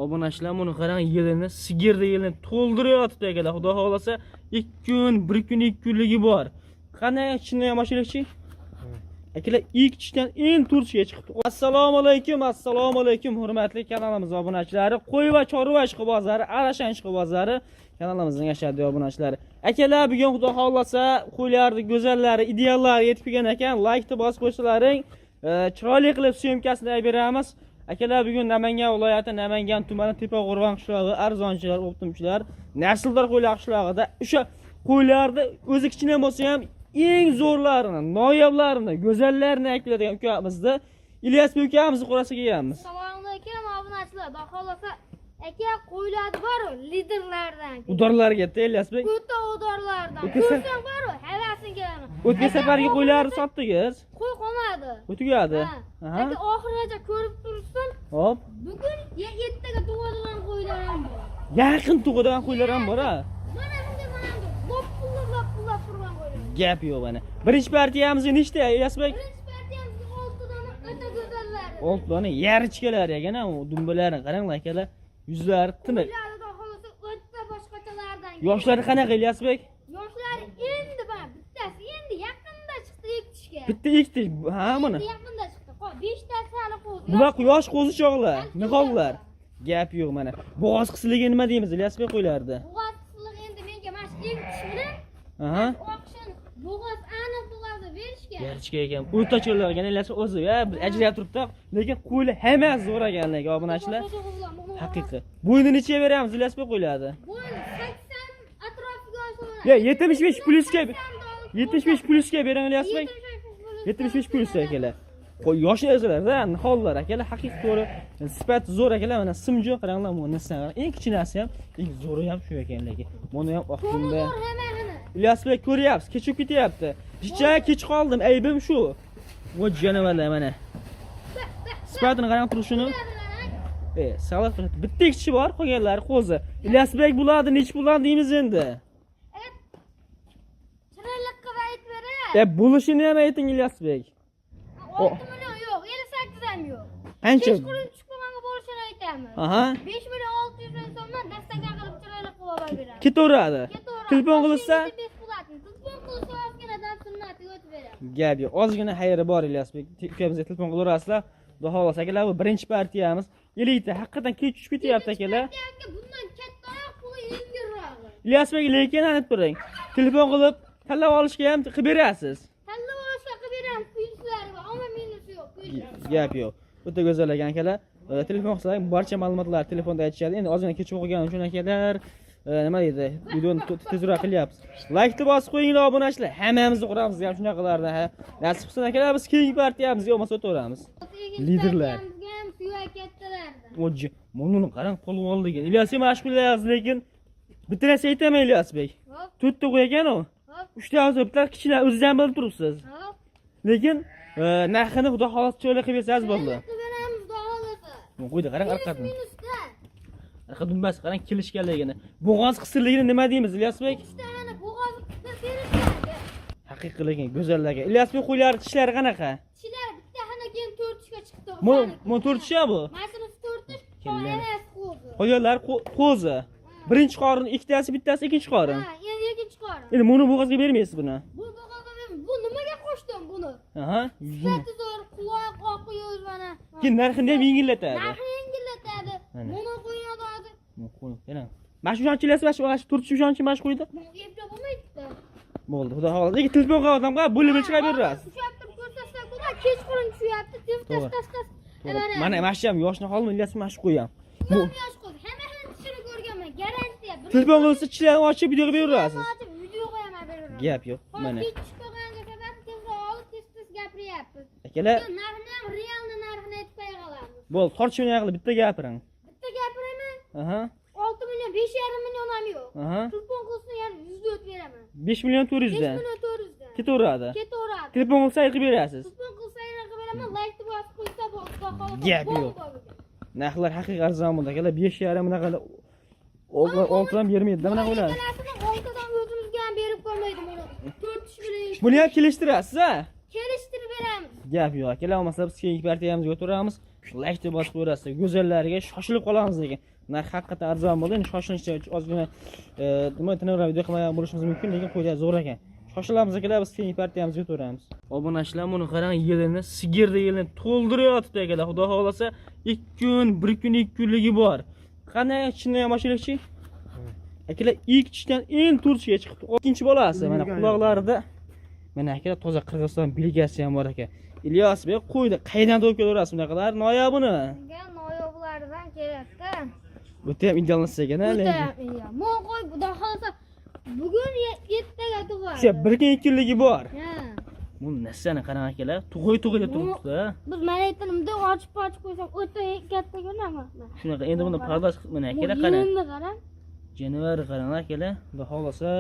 Obunachilar buni qarang, yilini sigirda yilini to'ldiryapti akalar. Xudo xolasa 2 kun, 1 kun, 2 kunligi bor. Qani ichini ham ochilchi? Akalar ilk ichdan eng turchiga chiqdi. Assalomu alaykum, hurmatli kanalimiz obunachilari, qo'y va chorva ishqibozlari, arashan ishqibozlari, kanalimizning ashaddiy obunachilari. Akalar, bugun xudo xolasa qo'ylarning go'zallari, ideallari yetib kelgan ekan. Like-ni bosib qo'ysalaring, chiroyli qilib syomkasini olib beramiz. Akalar, bugun Namangan viloyati, Namangan tumani Tepaqo'rg'on qishlog'i, arzonchilar, optimchilar, nasldor qo'ylar qishlog'ida o'sha qo'ylarni o'zi kichkina bo'lsa ham eng zo'rlarini, noyoblarini, go'zallarini aytadigan ukamizda Ilyos ukamizni qo'rasiga kelganmiz. Assalomu alaykum obunachilar. Xudo xolasa aka qo'ylarni bor-ku, liderlardan. Udorlarga Ilyosbek. O'ta udorlardan. Ko'rsam bor-ku, havasini kelaman. O'tgan safargi qo'ylarni sotdingiz? Qo'y qolmadi. O'tgadi. Aka oxirigacha ko'rib tursin. Hop. Bugun ertaga tug'adigan qo'ylar ham bor. Yaqin tug'adigan qo'ylar ham bor-a? Mana bunday lop-pullab turgan qo'ylar. Gap yo'q mana. Birinchi partiyamiz nechta, Ilyosbek? Birinchi partiyamizga 6 dona o'ta go'zallar. 6 dona yarichkalar ekan, u dumbalarni qaranglar akalar. Yuzlari tiniq. Qo'ylarida xolasa o'ta boshqachalardan. Yoshlari qanaqa, Ilyosbek? Yoshlari endi bana bittasi endi yaqinda chiqdi ekishga. Bitta ikkita, ha mana. Yaqinda chiqdi. 5 tasi hali qo'zi. Bular quyosh qo'zichoqlar, niqoblar. Gap yo'q mana. Bo'g'oz qisiligi nima deymiz, Ilyosbek qo'ylarda? Bo'g'oz qisiligi endi menga mana shu ektish bilan Aha. oqshin bo'g'oz aniq bo'g'ozni berishga. Gerçek ekan. O'rtachalar ekan, Ilyosbek o'zi ajrab turibdi, lekin qo'ylar hammasi zo'r ekanlar, obunachilar. Haqiqiy. Bo'yni necha beramiz, Ilyosbek qo'ylardi? Bo'yni 80 atrofiga olsa. Ya 75 plusga 75 plusga bering, Ilyosbek. 75 plus akalar. Qo'y yoshi o'zlarda, nihollar akalar, haqiqiy to'g'ri. Sifat zo'r akalar, mana simjo qaranglar, bu narsa. Eng kichkinasi ham, eng zo'ri ham shu ekan lekin. Buni ham oqtimda. Ilyosbek ko'ryapsiz, kechib ketyapti. Jicha kech qoldim, aybim shu. Vo janavarlar mana. Sifatini qarang turishini. Salat qiladi. Bitta kishi bor, qolganlari qo'zi. Ilyosbek bo'ladi, nech bo'ladi deymiz endi. Chiroyliqqa aytib beray. Bo'lishini ham ayting, Ilyosbek. 6 million yo'q, 58 ham yo'q. Qancha? Chiqmanga bo'lishini aytamiz. Aha. 5 million 600 ming so'mdan dastaga qilib chiroyli qilib olib beramiz. Ketaveradi. Telefon qilsa, telefon qilsa ozginadan sunnatiga o'tib beramiz. gap yo'q. Ozgina xayri bor, Ilyosbek. Ukamizga telefon qilaverasizlar. Xudo xolasa akalar, bu birinchi partiyamiz. Elita haqiqatan kech tushib ketyapti akalar. Bundan kattaroq puli yengilroq. Ilyosbek, lekin anib turing. Telefon qilib tanlab olishga ham qilib berasiz. Tanlab olishga qilib beramiz, plyuslari bor, ammo minusi yo'q. Gap yo'q. O'ta go'zal ekan akalar. Telefon qilsang barcha ma'lumotlar telefonda aytishadi. Endi ozgina kechib o'qiganim uchun akalar, nima deydi? Videoni tezroq qilyapmiz. Like-ni bosib qo'yinglar obunachilar. Hammamizni quramiz ham shunaqalarni. Nasib qilsa akalar, biz keyingi partiyamizga olmasa o'taveramiz. Liderlar. O'ji, buni qarang, polvonligi. Ilyosbek mashg'ullayapsiz, lekin bitta narsa aytaman, Ilyosbek. 4 ta qo'ygan u. 3 ta o'zi bitta kichkina o'zingiz ham bilib turibsiz. Lekin narxini xudo xolos cho'la qilib bersangiz bo'ldi. Beramiz, xudo xolasa. Qo'ydi, qarang arqasini. Arqa dumbasi qarang kelishganligini. Bo'g'oz qisilligini nima deymiz, Ilyosbek? Mana bo'g'oz berishgan. Haqiqiy lekin go'zallarga. Ilyosbek qo'ylar tishlari qanaqa? Tishlari bitta xana keyin 4 tishga chiqdi. Bu 4 tish bu? Mashinasi 4 tish, qolganlar qo'zi. Qolganlar qo'zi. Birinchi qorin, ikkitasi, bittasi ikkinchi qorin. Ha, endi ikkinchi qorin. Endi buni bo'g'ozga bermaysiz buni. Bu bo'g'ozga bu nimaga qo'shdim buni? Aha. Sifati zo'r, quloq oqiyor mana. Keyin narxini ham yengillatadi. Narxi yengillatadi. Buni qo'yadi. Qo'y, qarang. Mana shu shunchilasi, mana shu 4 shuncha mash qo'ydi. Epga bo'lmaydi-da. Bo'ldi, xudo xohlasa. Lekin telefon qilganimga bo'lib chiqarib berasiz. Tushyapti, ko'rsatsa bo'ladi. Kechqurun tushyapti, tas. Mana shu ham yoshni qolmi, Ilyos mana shu qo'yam. Yosh qo'y. Hammasini tishini ko'rganman, garantiya. Telefon qilsa tishlarini ochib video qilib berasiz. Ochib video qo'yaman beraman. Gap yo'q. Mana. Chiqqanga sabab telefon olib tez gapiryapmiz. Akalar, Narxini ham realni narxini aytib qo'ya qolamiz. bo'ldi, tortishmay qilib bitta gapiring. Bitta gapiraman. Aha. 6 million, 5,5 million ham yo'q. Aha. Telefon qilsa ham 100 o'tib beraman. 5 million 400 5 dan. million 400 dan. Ketaveradi. Ketaveradi. Telefon qilsa qilib berasiz. Telefon qilsa qilib beraman, like-ni bosib qo'ysa bo'ldi. Gap yo'q. Narxlar haqiqiy arzon bo'ldi akalar. 5,5 bunaqa oltidan bermaydi-da bunaqa ular. Oltidan o'zimizga ham berib qo'ymaydi buni. 4 tish bilan. Buni ham kelishtirasiz, ha? Kelishtirib beramiz. Gap yo'q akalar, olmasa biz keyingi partiyamizga o'tiramiz. Like bosib qo'yasiz. Go'zallariga shoshilib qolamiz lekin. Narx haqiqatan arzon bo'ldi. Endi shoshilinchda ozgina nima tiniqroq video qilmagan bo'lishimiz mumkin, lekin qo'yda zo'r ekan. Shoshilamiz akalar, biz keyingi partiyamizga o'tamiz. Obunachilar, buni qarang, yilini sigirda yilini to'ldiryapti akalar. Xudo xolasa 2 kun, 1 kun, 2 kunligi bor. Qanday chinni ham mashinachchi? Akalar ilk tishdan eng turchiga chiqibdi. Ikkinchi bolasi mana quloqlarida. Mana akalar toza Qirg'iziston belgiyasi ham bor ekan. İlyas bey qo'ydi. Qaydan to'p kelaverasiz bunaqalar? Noyobini. Noyoblardan kerakda. O'ta ham idealnasiz ekan, lekin. O'ta ham ideal. Men qo'y, xudo xolasa bugun 7taga tug'adi. Shu 1 kun 2 kunligi bor. Ha. Bu narsani qarang akalar, tug'ay-tug'ayda turibdi. Biz mana aytganimda ochib qo'ysam o'ta katta ko'rinaman. Shunaqa endi buni pardoz qilib mana akalar qarang. Yilni qarang. Januar qarang akalar. Xudo xolasa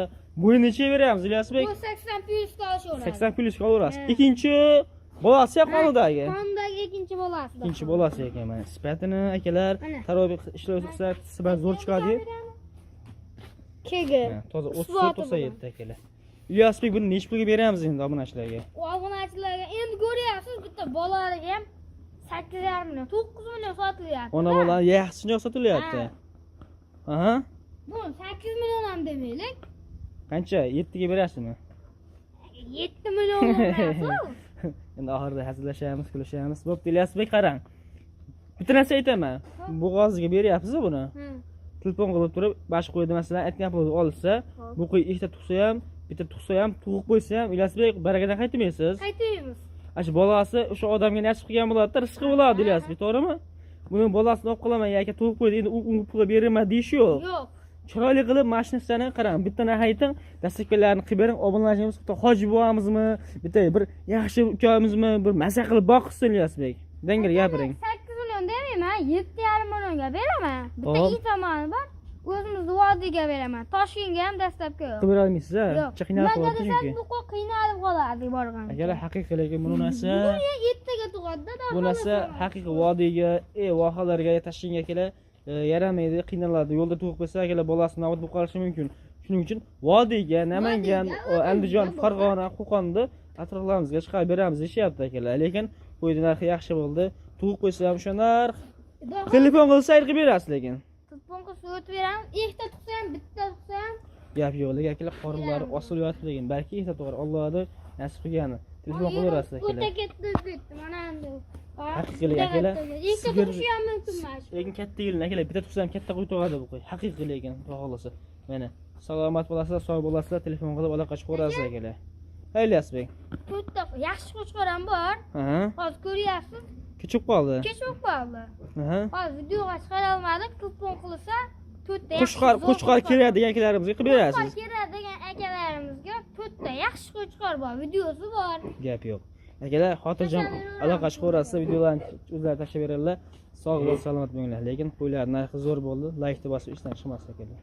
bo'yi necha beramiz Ilyas bey? 80 plyusga olishaveradi. 80 plyusga olaverasiz. Ikkinchi bolasi ham qolidagi. Qondagi ikkinchi bolasi. Ikkinchi bolasi ekan mana. Sifatini akalar tarobiy ishlab chiqsa, sibat zo'r chiqadi. Kega. Toza o'tsa yetdi akalar. Ilyas bey buni nechta pulga beramiz endi obunachilarga? Obunachilarga endi ko'ryapsiz, bitta bolariga ham 8,5 million, 9 million sotilyapti. Ona bola yaxshiroq sotilyapti. Aha. Bu 8 million ham demaylik. Qancha? 7 ga berasizmi? 7 million emas. Endi oxirida hazillashamiz, kulishamiz. Bo'pti, Ilyas bek qarang. Bitta narsa aytaman. Bo'g'oziga beryapsiz buni. Telefon qilib turib, bosh qo'ydi masalan, aytgan pulni olsa, bu qo'y ikkita tug'sa ham, bitta tug'sa ham, tug'ib qo'ysa ham, Ilyas bek barakadan qaytmaysiz. Qaytaymiz. Ash bolasi o'sha odamga nasib qilgan bo'ladi-da, rizqi bo'ladi Ilyas bek, to'g'rimi? Buni bolasini olib qolaman, yoki tug'ib qo'ydi, endi u pulga beraman deyish yo'q. Yo'q. Chiroyli qilib mashinasini qarang, bitta ayting, dastaklarni qilib bering, obunachimiz bitta hoji buvamizmi, bitta bir yaxshi ukamizmi, bir maza qilib boqsin Ilyas bek. Dangir gapiring. 8 million demayman, 7,5 millionga beraman. Bitta itamani bor. O'zimiz vodiyga beraman. Toshkentga ham dastlabki yo'q. Qilib bera olmaysiz-a? Qiynalib qoladi chunki. Bu qiynalib qoladi borgan. Akalar haqiqiy lekin bu narsa. Bu 7taga tug'adi-da. Bu narsa haqiqiy vodiyga, vohalarga, Toshkentga akalar yaramaydi, qiynaladi. Yo'lda tug'ib qo'ysa akalar bolasi nobud bo'lib qolishi mumkin. Shuning uchun vodiyga, Namangan, Andijon, Farg'ona, Qo'qonda atroflarimizga chiqarib beramiz deyapti akalar. Lekin qo'ydi narxi yaxshi bo'ldi. Tug'ib qo'ysa ham o'sha narx. Telefon qilsa qilib berasiz lekin. Telefon qilsa o'tib beramiz. Ikkita tug'sa ham, bitta tug'sa ham. Gap yo'q, lekin akalar qorinlari osilyapti lekin. Balki ikkita tug'ar, Allohning nasib qilgani. Telefon qilaverasiz akalar. O'ta ketdi, mana endi. Haqiqiy akalar. Ikkita tug'ishi ham mumkin emas. Lekin katta yilni akalar, bitta tug'sa ham katta qo'y tug'adi bu qo'y. Haqiqiy lekin, xudo xolasa. Mana salomat bo'lasizlar, sog' bo'lasizlar, telefon qilib aloqa chiqarasiz akalar. Ilyas bek. To'rtta yaxshi qo'chqor ham bor. Aha. Hozir ko'ryapsiz. Kechib qoldi. Kechib qoldi. Aha. Hozir videoga chiqara olmadik, telefon qilsa to'rtta yaxshi. Qo'chqor kerak degan akalarimizga qilib berasiz. Qo'chqor kerak degan akalarimizga to'rtta yaxshi qo'chqor bor, videosi bor. Gap yo'q. Akalar, xotirjam aloqa chiqarasiz, videolarni o'zlari tashlab beradilar. Sog' bo'ling, salomat bo'linglar. Lekin qo'ylar narxi zo'r bo'ldi. Like bosib ishdan chiqmaslik kerak.